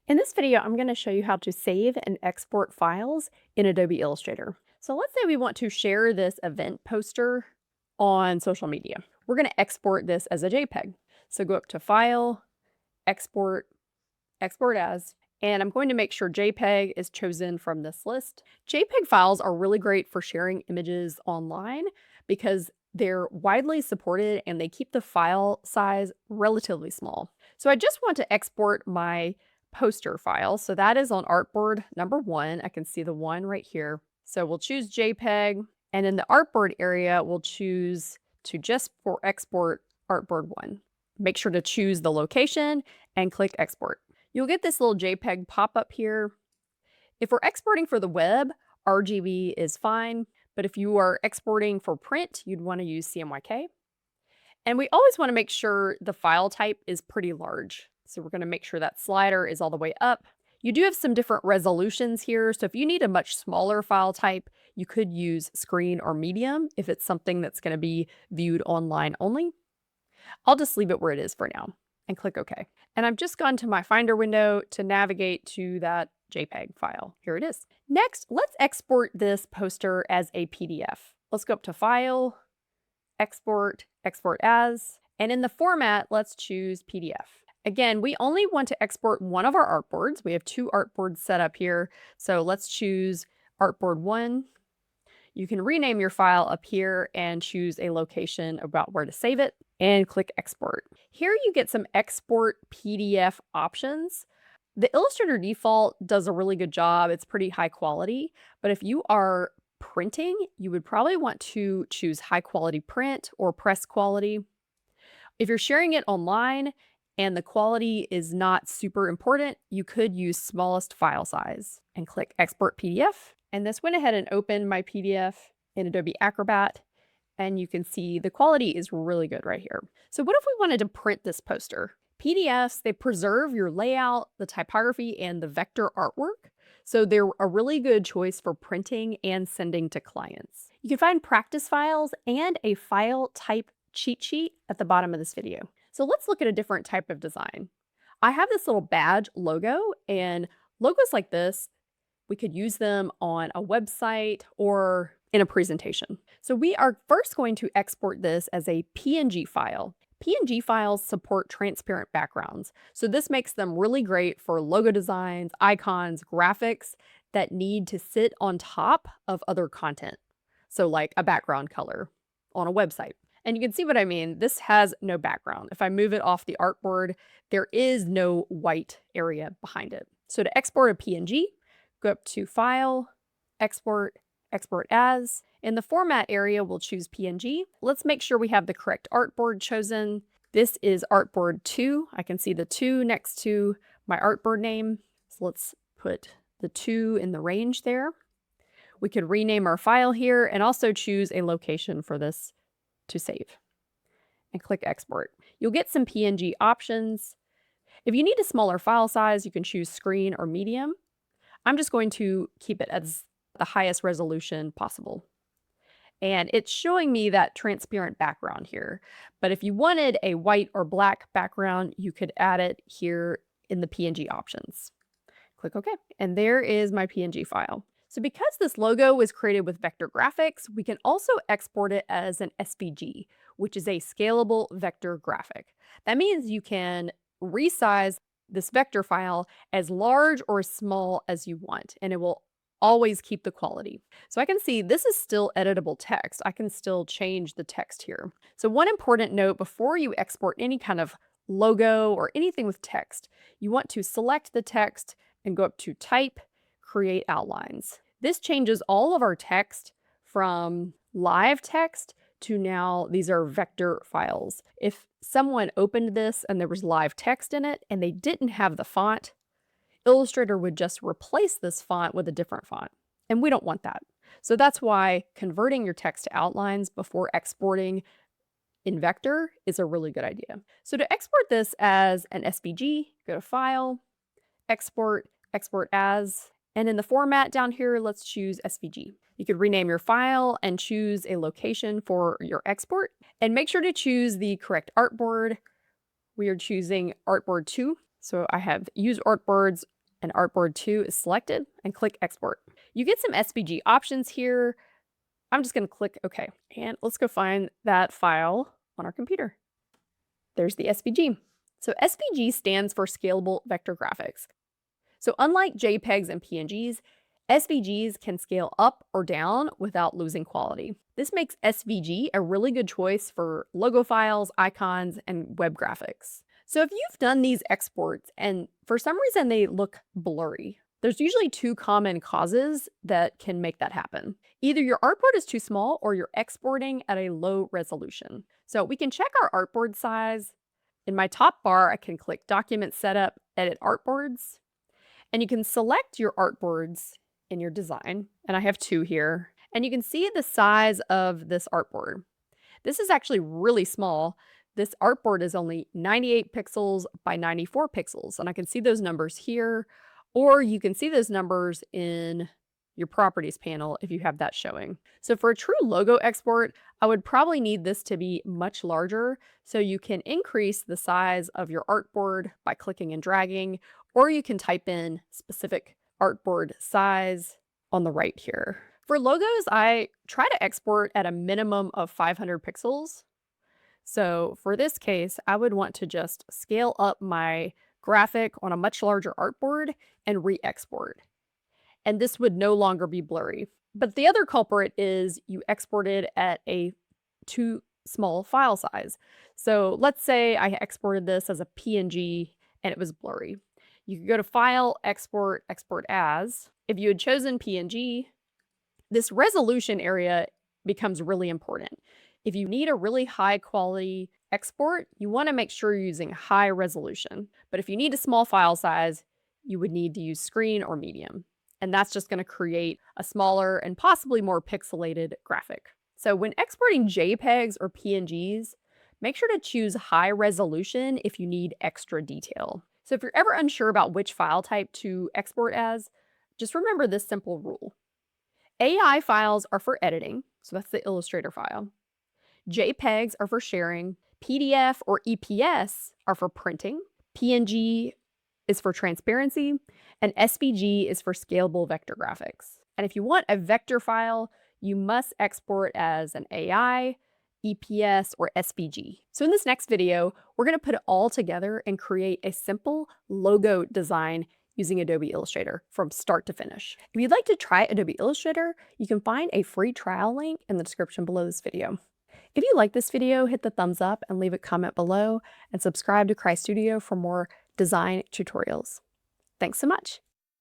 In this video, I'm going to show you how to save and export files in Adobe Illustrator. So let's say we want to share this event poster on social media. We're going to export this as a JPEG. So go up to File, Export, Export As, and I'm going to make sure JPEG is chosen from this list. JPEG files are really great for sharing images online because they're widely supported and they keep the file size relatively small. So I just want to export my poster file. So that is on artboard number 1. I can see the 1 right here. So we'll choose JPEG, and in the artboard area, we'll choose to just for export artboard 1. Make sure to choose the location and click export. You'll get this little JPEG pop up here. If we're exporting for the web, RGB is fine, but if you are exporting for print, you'd want to use CMYK. And we always want to make sure the file type is pretty large. So we're going to make sure that slider is all the way up. You do have some different resolutions here. So if you need a much smaller file type, you could use screen or medium if it's something that's going to be viewed online only. I'll just leave it where it is for now and click OK. And I've just gone to my Finder window to navigate to that JPEG file. Here it is. Next, let's export this poster as a PDF. Let's go up to File, Export, Export As, and in the format, let's choose PDF. Again, we only want to export one of our artboards. We have 2 artboards set up here. So let's choose artboard 1. You can rename your file up here and choose a location about where to save it and click export. Here you get some export PDF options. The Illustrator default does a really good job. It's pretty high quality, but if you are printing, you would probably want to choose high quality print or press quality. If you're sharing it online and the quality is not super important, you could use smallest file size and click export PDF. And this went ahead and opened my PDF in Adobe Acrobat, and you can see the quality is really good right here. So what if we wanted to print this poster? PDFs, they preserve your layout, the typography, and the vector artwork. So they're a really good choice for printing and sending to clients. You can find practice files and a file type cheat sheet at the bottom of this video. So let's look at a different type of design. I have this little badge logo, and logos like this, we could use them on a website or in a presentation. So we are first going to export this as a PNG file. PNG files support transparent backgrounds, so this makes them really great for logo designs, icons, graphics that need to sit on top of other content. So like a background color on a website. And you can see what I mean. This has no background. If I move it off the artboard, there is no white area behind it. So to export a PNG, go up to File, Export, Export As. In the Format area, we'll choose PNG. Let's make sure we have the correct artboard chosen. This is artboard 2. I can see the 2 next to my artboard name. So let's put the 2 in the range there. We could rename our file here and also choose a location for this to save and click Export. You'll get some PNG options. If you need a smaller file size, you can choose screen or medium. I'm just going to keep it as the highest resolution possible. And it's showing me that transparent background here. But if you wanted a white or black background, you could add it here in the PNG options. Click OK. And there is my PNG file. So because this logo was created with vector graphics, we can also export it as an SVG, which is a scalable vector graphic. That means you can resize this vector file as large or as small as you want, and it will always keep the quality. So I can see this is still editable text. I can still change the text here. So one important note before you export any kind of logo or anything with text, you want to select the text and go up to Type, Create Outlines. This changes all of our text from live text to now these are vector files. If someone opened this and there was live text in it and they didn't have the font, Illustrator would just replace this font with a different font. And we don't want that. So that's why converting your text to outlines before exporting in vector is a really good idea. So to export this as an SVG, go to File, Export, Export As, and in the format down here, let's choose SVG. You could rename your file and choose a location for your export. And make sure to choose the correct artboard. We are choosing artboard 2. So I have used artboards and artboard 2 is selected, and click export. You get some SVG options here. I'm just going to click OK. And let's go find that file on our computer. There's the SVG. So SVG stands for Scalable Vector Graphics. So unlike JPEGs and PNGs, SVGs can scale up or down without losing quality. This makes SVG a really good choice for logo files, icons, and web graphics. So if you've done these exports and for some reason they look blurry, there's usually two common causes that can make that happen. Either your artboard is too small or you're exporting at a low resolution. So we can check our artboard size. In my top bar, I can click Document Setup, Edit Artboards, and you can select your artboards in your design, and I have 2 here, and you can see the size of this artboard. This is actually really small. This artboard is only 98 pixels by 94 pixels, and I can see those numbers here, or you can see those numbers in your properties panel if you have that showing. So for a true logo export, I would probably need this to be much larger, so you can increase the size of your artboard by clicking and dragging, or you can type in specific artboard size on the right here. For logos, I try to export at a minimum of 500 pixels. So for this case, I would want to just scale up my graphic on a much larger artboard and re-export. And this would no longer be blurry. But the other culprit is you exported at a too small file size. So let's say I exported this as a PNG and it was blurry. You could go to File, Export, Export As. If you had chosen PNG, this resolution area becomes really important. If you need a really high quality export, you want to make sure you're using high resolution. But if you need a small file size, you would need to use screen or medium. And that's just going to create a smaller and possibly more pixelated graphic. So when exporting JPEGs or PNGs, make sure to choose high resolution if you need extra detail. So if you're ever unsure about which file type to export as, just remember this simple rule. AI files are for editing, so that's the Illustrator file. JPEGs are for sharing. PDF or EPS are for printing. PNG is for transparency, and SVG is for scalable vector graphics. And if you want a vector file, you must export as an AI, EPS, or SVG. So in this next video, we're going to put it all together and create a simple logo design using Adobe Illustrator from start to finish. If you'd like to try Adobe Illustrator, you can find a free trial link in the description below this video. If you like this video, hit the thumbs up and leave a comment below, and subscribe to Cry Studio for more design tutorials. Thanks so much.